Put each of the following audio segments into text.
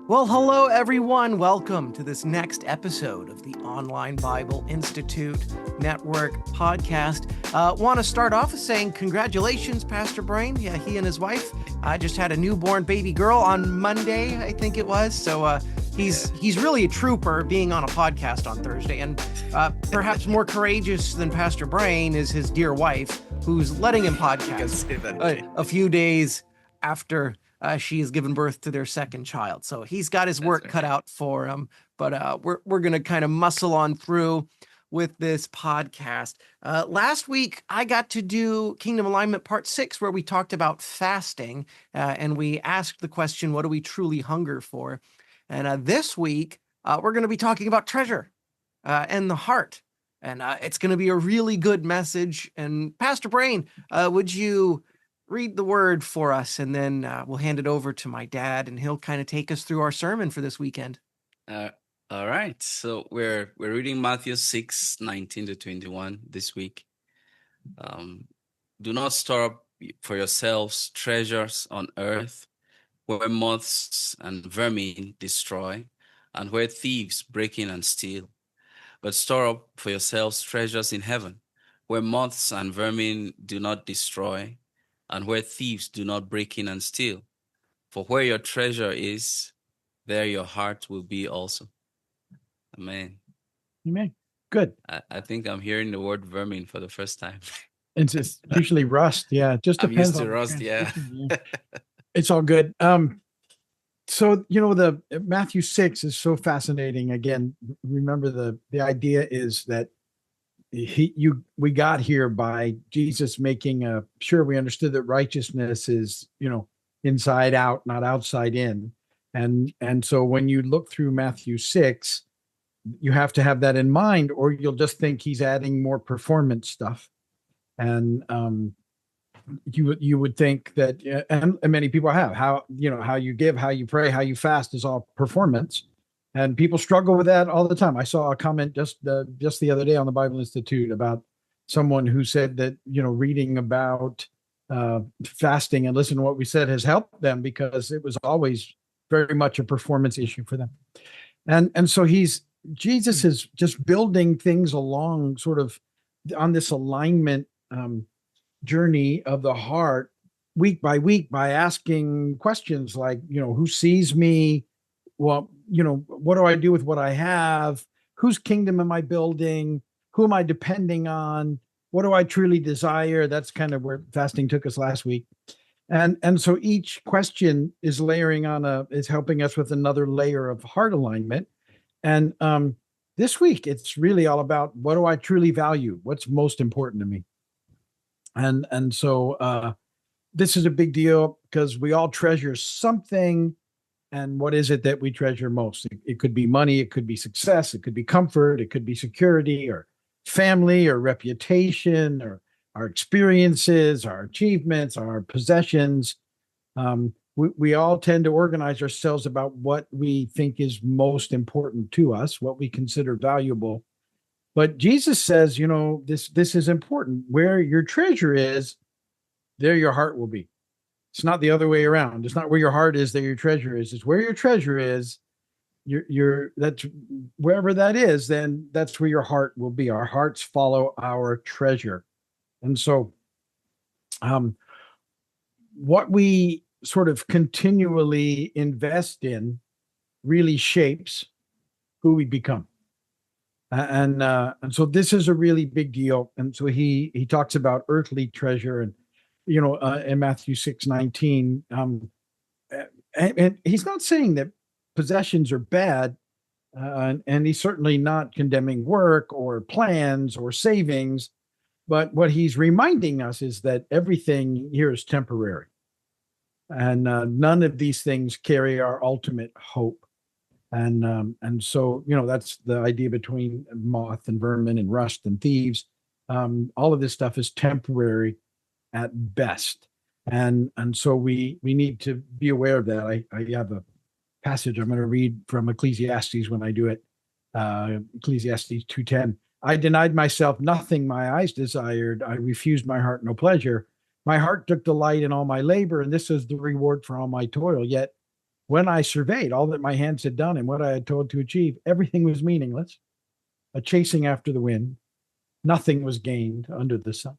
Well, hello, everyone. Welcome to this next episode of the Online Bible Institute Network podcast. Want to start off with saying congratulations, Pastor Brain. Yeah, he and his wife just had a newborn baby girl on Monday, I think it was. So he's really a trooper being on a podcast on Thursday. And perhaps more courageous than Pastor Brain is his dear wife, who's letting him podcast a few days after she has given birth to their second child. So he's got his work cut out for him, but we're going to kind of muscle on through with this podcast. Last week, I got to do Kingdom Alignment Part 6, where we talked about fasting, and we asked the question, what do we truly hunger for? And this week, we're going to be talking about treasure and the heart. And it's going to be a really good message. And Pastor Brain, would you read the word for us, and then we'll hand it over to my dad, and he'll kind of take us through our sermon for this weekend. All right. So we're reading Matthew 6:19-21 this week. Do not store up for yourselves treasures on earth, where moths and vermin destroy, and where thieves break in and steal. But store up for yourselves treasures in heaven, where moths and vermin do not destroy, and where thieves do not break in and steal. For where your treasure is, there your heart will be also. Amen. Amen. Good. I think I'm hearing the word vermin for the first time. It's just usually rust. Yeah, it just depends. I'm used to rust, yeah. It's all good. So, the Matthew 6 is so fascinating. Again, remember the idea is that we got here by Jesus making sure we understood that righteousness is, inside out, not outside in. And so when you look through Matthew 6, you have to have that in mind, or you'll just think he's adding more performance stuff. And you would think that, and many people have, how you give, how you pray, how you fast is all performance. And people struggle with that all the time. I saw a comment just the other day on the Bible Institute about someone who said that, reading about fasting and listening to what we said has helped them, because it was always very much a performance issue for them. And so Jesus is just building things along sort of on this alignment journey of the heart, week by week, by asking questions like, who sees me? Well, what do I do with what I have? Whose kingdom am I building? Who am I depending on? What do I truly desire? That's kind of where fasting took us last week. And so each question is layering is helping us with another layer of heart alignment. And this week, it's really all about, what do I truly value? What's most important to me? And so this is a big deal, because we all treasure something. And what is it that we treasure most? It could be money, it could be success, it could be comfort, it could be security, or family, or reputation, or our experiences, our achievements, our possessions. We all tend to organize ourselves about what we think is most important to us, what we consider valuable. But Jesus says, this is important. Where your treasure is, there your heart will be. It's not the other way around. It's not where your heart is, there your treasure is. It's where your treasure is. That's wherever that is, then that's where your heart will be. Our hearts follow our treasure. And so what we sort of continually invest in really shapes who we become. And so this is a really big deal. And so he talks about earthly treasure, and in Matthew 6:19, and he's not saying that possessions are bad, and he's certainly not condemning work or plans or savings, but what he's reminding us is that everything here is temporary, and none of these things carry our ultimate hope. And so, that's the idea between moth and vermin and rust and thieves. All of this stuff is temporary at best. And so we need to be aware of that. I have a passage I'm going to read from Ecclesiastes when I do it. Ecclesiastes 2:10. I denied myself nothing my eyes desired. I refused my heart no pleasure. My heart took delight in all my labor, and this is the reward for all my toil. Yet when I surveyed all that my hands had done and what I had told to achieve, everything was meaningless, a chasing after the wind. Nothing was gained under the sun.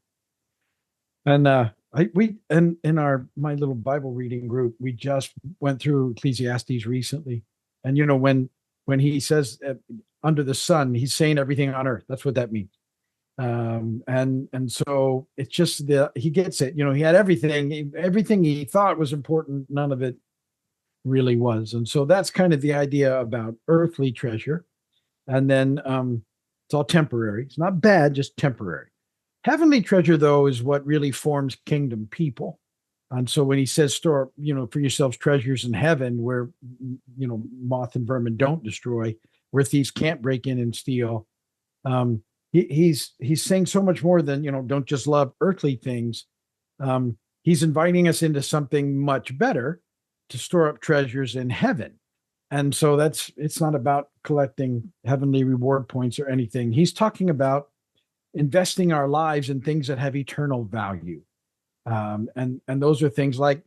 And in my little Bible reading group, we just went through Ecclesiastes recently. And when he says under the sun, he's saying everything on earth. That's what that means. And so it's just he gets it. He had everything he thought was important. None of it really was. And so that's kind of the idea about earthly treasure. And then it's all temporary. It's not bad, just temporary. Heavenly treasure, though, is what really forms kingdom people. And so when he says store, for yourselves treasures in heaven where, moth and vermin don't destroy, where thieves can't break in and steal, he's saying so much more than, don't just love earthly things. He's inviting us into something much better, to store up treasures in heaven. And so it's not about collecting heavenly reward points or anything. He's talking about investing our lives in things that have eternal value. And those are things like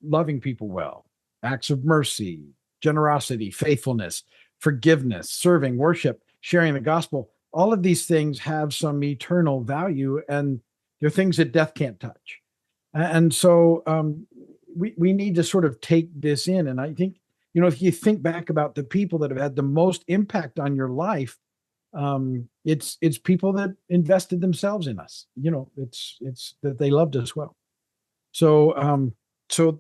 loving people well, acts of mercy, generosity, faithfulness, forgiveness, serving, worship, sharing the gospel. All of these things have some eternal value, and they're things that death can't touch. And so we need to sort of take this in. And I think, if you think back about the people that have had the most impact on your life, it's people that invested themselves in us. It's that they loved us well. So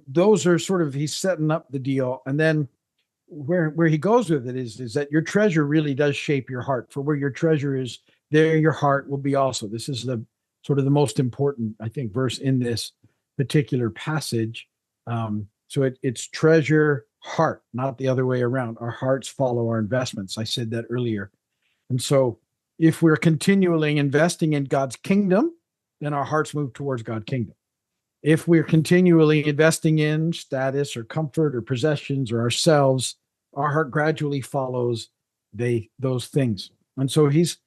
those are sort of, he's setting up the deal. And then where he goes with it is that your treasure really does shape your heart. For where your treasure is, there your heart will be also. This is the sort of the most important, I think, verse in this particular passage. So it's treasure, heart, not the other way around. Our hearts follow our investments. I said that earlier. And so if we're continually investing in God's kingdom, then our hearts move towards God's kingdom. If we're continually investing in status or comfort or possessions or ourselves, our heart gradually follows those things. And so he's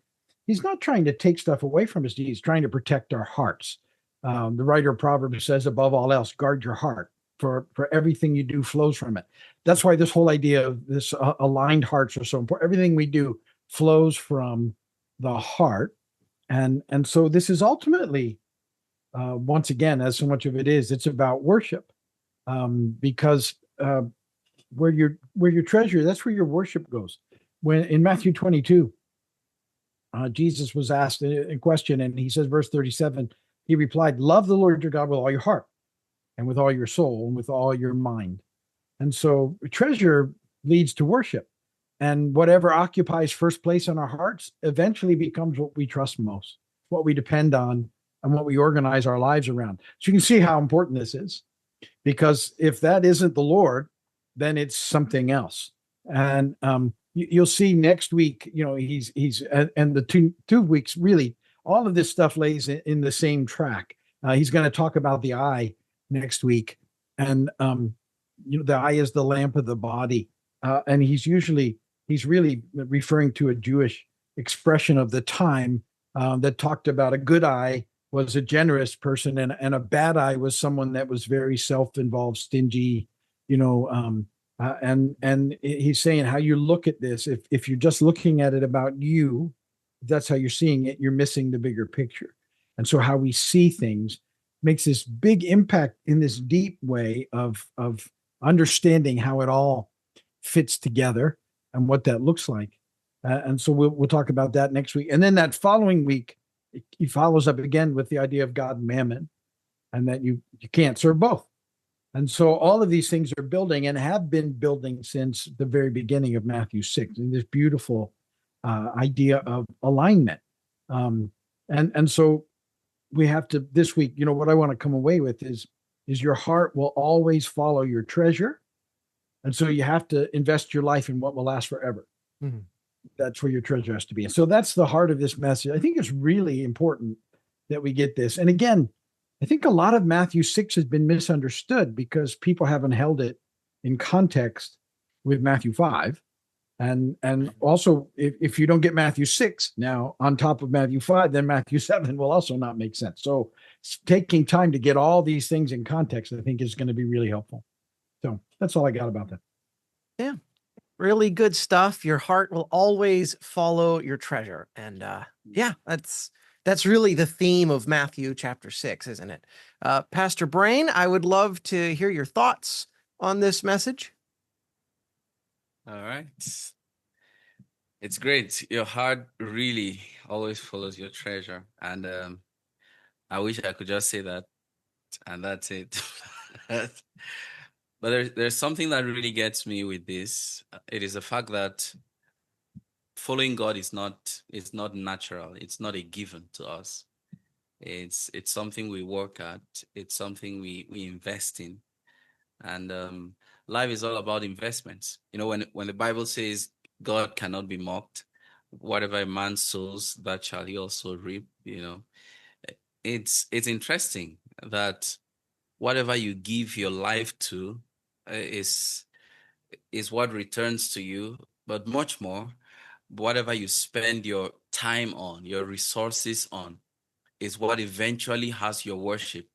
not trying to take stuff away from us. He's trying to protect our hearts. The writer of Proverbs says, above all else, guard your heart, for everything you do flows from it. That's why this whole idea of this aligned hearts are so important. Everything we do flows from the heart. And so this is ultimately, once again, as so much of it is, it's about worship, because where your treasure, that's where your worship goes. When in Matthew 22, Jesus was asked a question, and he says, verse 37, he replied, love the Lord your God with all your heart and with all your soul and with all your mind. And so treasure leads to worship. And whatever occupies first place in our hearts eventually becomes what we trust most, what we depend on, and what we organize our lives around. So you can see how important this is, because if that isn't the Lord, then it's something else. And you'll see next week, he's and the two weeks, really, all of this stuff lays in the same track. He's going to talk about the eye next week. And, the eye is the lamp of the body. And he's really referring to a Jewish expression of the time that talked about a good eye was a generous person, and a bad eye was someone that was very self-involved, stingy, and he's saying how you look at this. If you're just looking at it about you, if that's how you're seeing it, you're missing the bigger picture. And so how we see things makes this big impact in this deep way of understanding how it all fits together and what that looks like. And so we'll talk about that next week. And then that following week, he follows up again with the idea of God and mammon, and that you can't serve both. And so all of these things are building and have been building since the very beginning of Matthew 6, and this beautiful idea of alignment. And so we have to, this week, what I want to come away with is your heart will always follow your treasure. And so you have to invest your life in what will last forever. Mm-hmm. That's where your treasure has to be. And so that's the heart of this message. I think it's really important that we get this. And again, I think a lot of Matthew 6 has been misunderstood because people haven't held it in context with Matthew 5. And also, if you don't get Matthew 6 now on top of Matthew 5, then Matthew 7 will also not make sense. So taking time to get all these things in context, I think, is going to be really helpful. So that's all I got about that. Yeah. Really good stuff. Your heart will always follow your treasure. And yeah, that's really the theme of Matthew chapter 6, isn't it? Pastor Brain, I would love to hear your thoughts on this message. All right. It's great. Your heart really always follows your treasure. And I wish I could just say that and that's it. But there's something that really gets me with this. It is the fact that following God is not natural. It's not a given to us. It's something we work at. It's something we invest in. And life is all about investments. When the Bible says God cannot be mocked, whatever a man sows, that shall he also reap. It's interesting that whatever you give your life to is what returns to you, but much more, whatever you spend your time on, your resources on, is what eventually has your worship.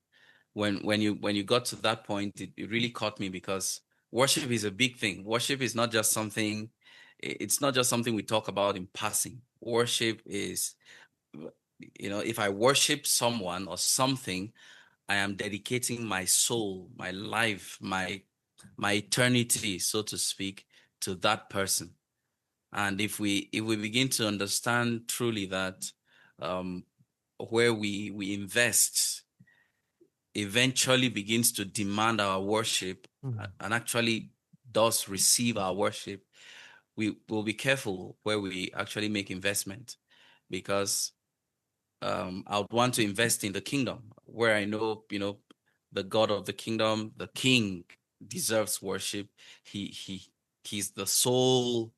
When you got to that point, it really caught me because worship is a big thing. Worship is not just something, it's not just something we talk about in passing. Worship is, if I worship someone or something, I am dedicating my soul, my life, my eternity, so to speak, to that person. And if we begin to understand truly that um, where we invest eventually begins to demand our worship and actually does receive our worship, we will be careful where we actually make investment, because I would want to invest in the kingdom where I know, the God of the kingdom, the King, deserves worship. He's the sole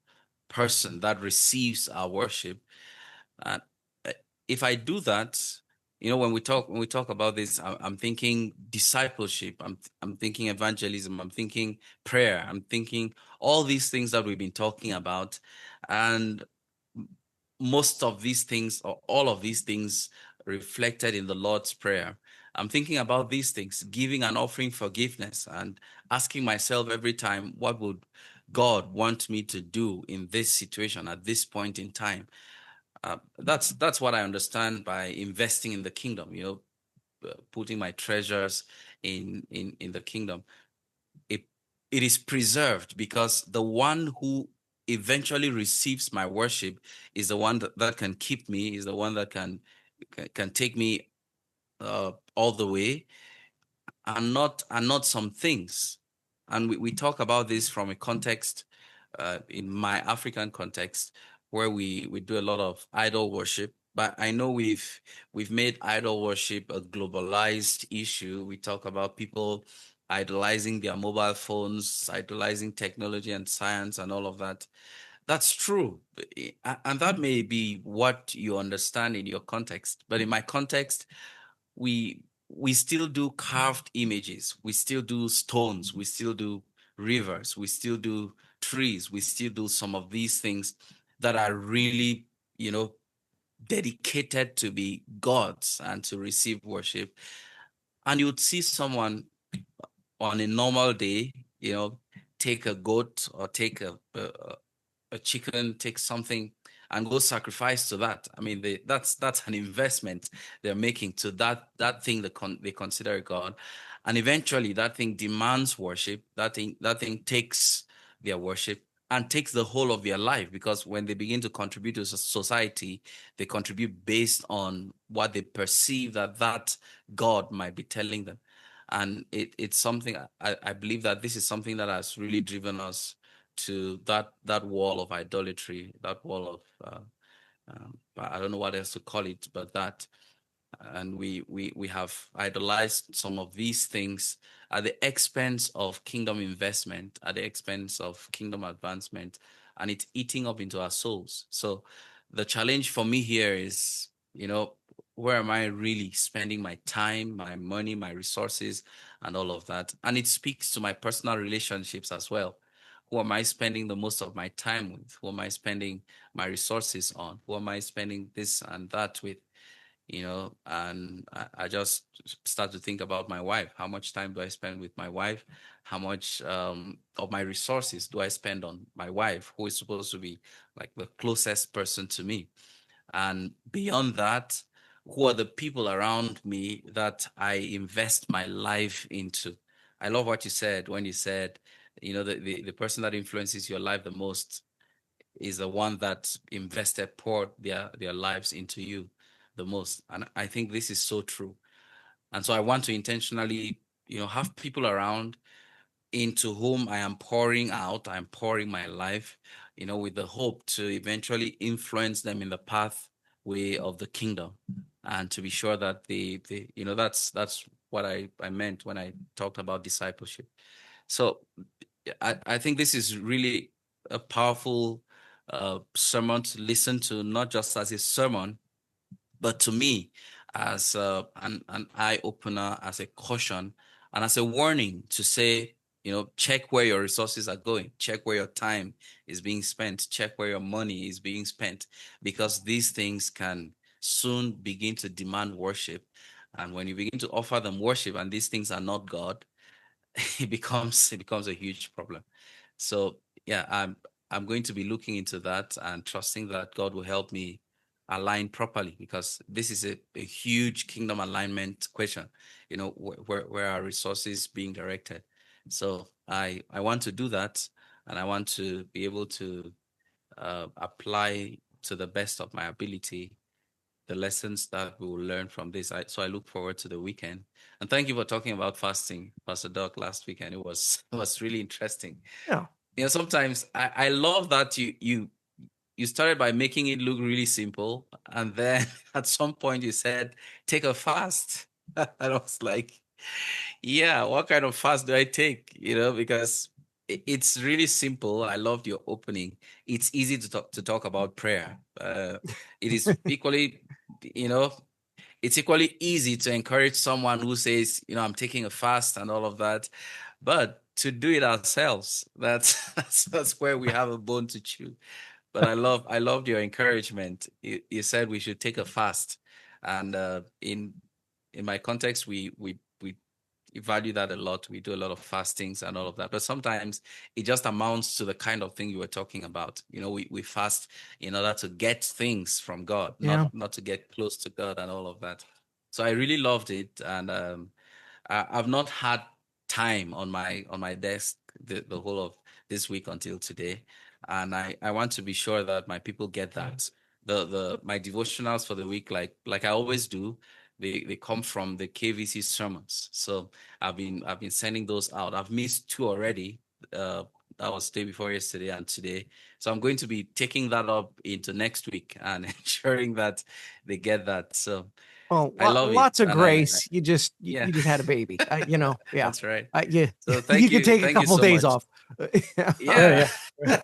person that receives our worship. And if I do that, when we talk about this, I'm thinking discipleship. I'm thinking evangelism. I'm thinking prayer. I'm thinking all these things that we've been talking about, and most of these things, or all of these things, reflected in the Lord's Prayer. I'm thinking about these things, giving and offering forgiveness, and asking myself every time, what would God want me to do in this situation at this point in time? That's what I understand by investing in the kingdom. Putting my treasures in the kingdom. It is preserved because the one who eventually receives my worship is the one that can keep me, is the one that can take me all the way, and not some things. And we talk about this from a context, in my African context, where we do a lot of idol worship. But I know we've made idol worship a globalized issue. We talk about people idolizing their mobile phones, idolizing technology and science and all of that. That's true. And that may be what you understand in your context. But in my context, we still do carved images, we still do stones, we still do rivers, we still do trees, we still do some of these things that are really, dedicated to be gods and to receive worship. And you would see someone on a normal day, take a goat or take a chicken, take something and go sacrifice to that. I mean, that's an investment they're making to that thing they consider a god, and eventually that thing demands worship. That thing takes their worship and takes the whole of their life, because when they begin to contribute to society, they contribute based on what they perceive that God might be telling them. And it's something, I believe that this is something that has really driven us to that wall of idolatry, that wall of I don't know what else to call it, but that. And we have idolized some of these things at the expense of kingdom investment, at the expense of kingdom advancement, and it's eating up into our souls. So the challenge for me here is, where am I really spending my time, my money, my resources, and all of that? And it speaks to my personal relationships as well. Who am I spending the most of my time with? Who am I spending my resources on? Who am I spending this and that with? and I just start to think about my wife. How much time do I spend with my wife? How much of my resources do I spend on my wife, who is supposed to be like the closest person to me? And beyond that, who are the people around me that I invest my life into? I love what you said when you said, the person that influences your life the most is the one that poured their lives into you the most. And I think this is so true. And so I want to intentionally, have people around into whom I'm pouring my life, with the hope to eventually influence them in the pathway of the kingdom, and to be sure that that's what I meant when I talked about discipleship. So I think this is really a powerful sermon to listen to, not just as a sermon, but to me as an eye opener, as a caution, and as a warning to say, check where your resources are going, check where your time is being spent, check where your money is being spent, because these things can soon begin to demand worship. And when you begin to offer them worship and these things are not God, it becomes a huge problem. So yeah, I'm going to be looking into that and trusting that God will help me align properly, because this is a huge kingdom alignment question, where our resources being directed. So I want to do that, and I want to be able to apply to the best of my ability the lessons that we will learn from this. So I look forward to the weekend. And thank you for talking about fasting, Pastor Doc, last weekend. It was really interesting. Yeah. Sometimes I love that you started by making it look really simple, and then at some point you said, take a fast. And I was like, yeah, what kind of fast do I take? Because it's really simple. I loved your opening. It's easy to talk about prayer. It is equally, you know, it's equally easy to encourage someone who says, I'm taking a fast and all of that. But to do it ourselves, that's where we have a bone to chew. But I loved your encouragement. You said we should take a fast, and in my context, we value that a lot. We do a lot of fastings and all of that. But sometimes it just amounts to the kind of thing you were talking about. We fast in order to get things from God, Yeah. not to get close to God and all of that. So I really loved it, and I've not had time on my desk the whole of this week until today, and I want to be sure that my people get that. My devotionals for the week, like I always do, they come from the KVC sermons. So I've been sending those out. I've missed 2 already. That was day before yesterday and today. So I'm going to be taking that up into next week and ensuring that they get that. So Well, I love it. lots of And grace. You just yeah, you just had a baby. Yeah. that's right. Yeah. So You could take a thank you couple so days much. off. Yeah.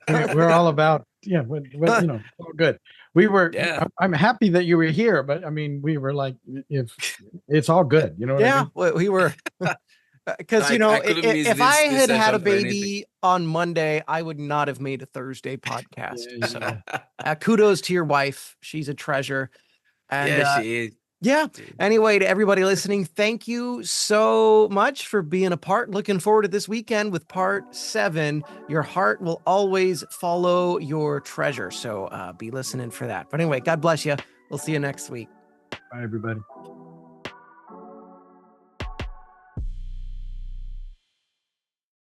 We're all about, all good. Yeah. I'm happy that you were here, but I mean, we were like, if it's all good, you know what I Yeah, mean? well, we were because I couldn't miss if I this had had a session for anything. baby on Monday, I would not have made a Thursday podcast. Yeah, So kudos to your wife; she's a treasure. And Yeah, she is. yeah. Anyway, to everybody listening, thank you so much for being a part. Looking forward to this weekend with part 7. Your heart will always follow your treasure. So be listening for that. But anyway, God bless you. We'll see you next week. Bye, everybody.